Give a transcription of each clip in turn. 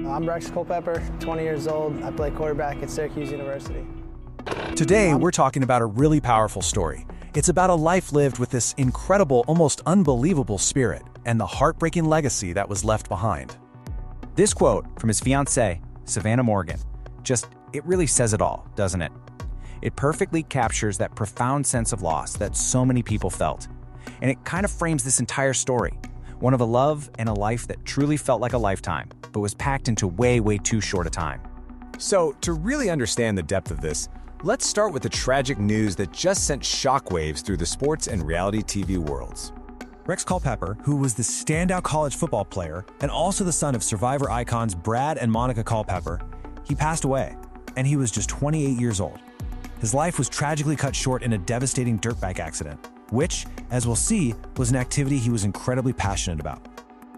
I'm Rex Culpepper, 20 years old. I play quarterback at Syracuse University. Today, we're talking about a really powerful story. It's about a life lived with this incredible, almost unbelievable spirit and the heartbreaking legacy that was left behind. This quote from his fiancée, Savanna Morgan, it really says it all, doesn't it? It perfectly captures that profound sense of loss that so many people felt. And it kind of frames this entire story, one of a love and a life that truly felt like a lifetime, but was packed into way too short a time. So, to really understand the depth of this, let's start with the tragic news that just sent shockwaves through the sports and reality TV worlds. Rex Culpepper, who was the standout college football player and also the son of Survivor icons Brad and Monica Culpepper, he passed away, and he was just 28 years old. His life was tragically cut short in a devastating dirtbike accident, which, as we'll see, was an activity he was incredibly passionate about.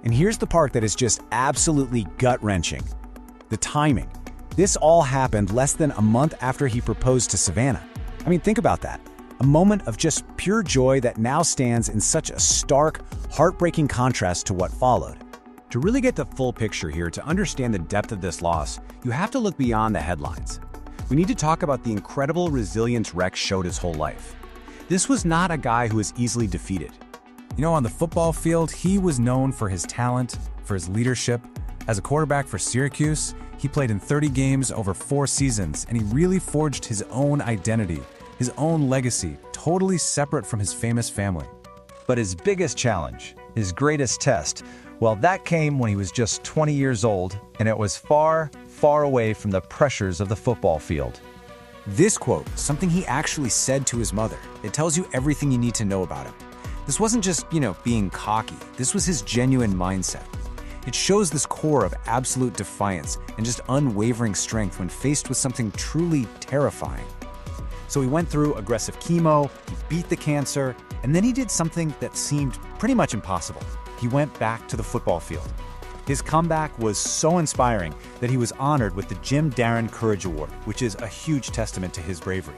And here's the part that is just absolutely gut-wrenching. The timing. This all happened less than a month after he proposed to Savanna. I mean, think about that. A moment of just pure joy that now stands in such a stark, heartbreaking contrast to what followed. To really get the full picture here, to understand the depth of this loss, you have to look beyond the headlines. We need to talk about the incredible resilience Rex showed his whole life. This was not a guy who was easily defeated. You know, on the football field, he was known for his talent, for his leadership. As a quarterback for Syracuse, he played in 30 games over 4 seasons, and he really forged his own identity, his own legacy, totally separate from his famous family. But his biggest challenge, his greatest test, well, that came when he was just 20 years old, and it was far away from the pressures of the football field. This quote, something he actually said to his mother, it tells you everything you need to know about him. This wasn't just, being cocky. This was his genuine mindset. It shows this core of absolute defiance and just unwavering strength when faced with something truly terrifying. So he went through aggressive chemo, he beat the cancer, and then he did something that seemed pretty much impossible. He went back to the football field. His comeback was so inspiring that he was honored with the Jim Darren Courage Award, which is a huge testament to his bravery.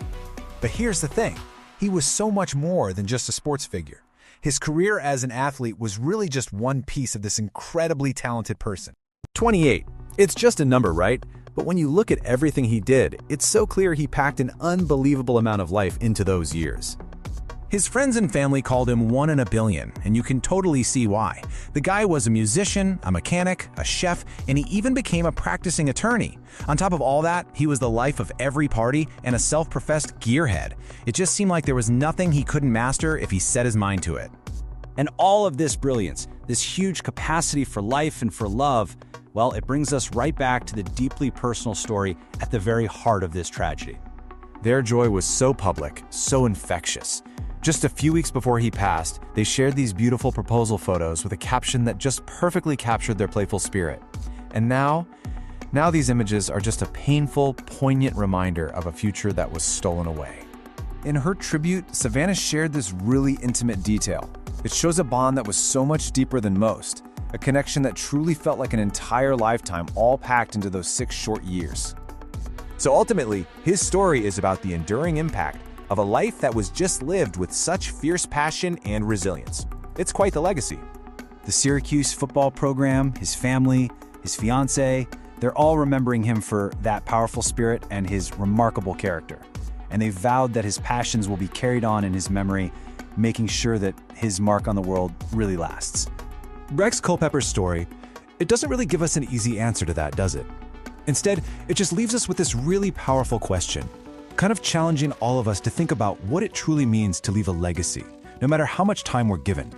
But here's the thing, he was so much more than just a sports figure. His career as an athlete was really just one piece of this incredibly talented person. 28. It's just a number, right? But when you look at everything he did, it's so clear he packed an unbelievable amount of life into those years. His friends and family called him one in a billion, and you can totally see why. The guy was a musician, a mechanic, a chef, and he even became a practicing attorney. On top of all that, he was the life of every party and a self-professed gearhead. It just seemed like there was nothing he couldn't master if he set his mind to it. And all of this brilliance, this huge capacity for life and for love, well, it brings us right back to the deeply personal story at the very heart of this tragedy. Their joy was so public, so infectious. Just a few weeks before he passed, they shared these beautiful proposal photos with a caption that just perfectly captured their playful spirit. And now these images are just a painful, poignant reminder of a future that was stolen away. In her tribute, Savanna shared this really intimate detail. It shows a bond that was so much deeper than most, a connection that truly felt like an entire lifetime all packed into those 6 short years. So ultimately, his story is about the enduring impact of a life that was just lived with such fierce passion and resilience. It's quite the legacy. The Syracuse football program, his family, his fiancée, they're all remembering him for that powerful spirit and his remarkable character. And they vowed that his passions will be carried on in his memory, making sure that his mark on the world really lasts. Rex Culpepper's story, it doesn't really give us an easy answer to that, does it? Instead, it just leaves us with this really powerful question, kind of challenging all of us to think about what it truly means to leave a legacy, no matter how much time we're given.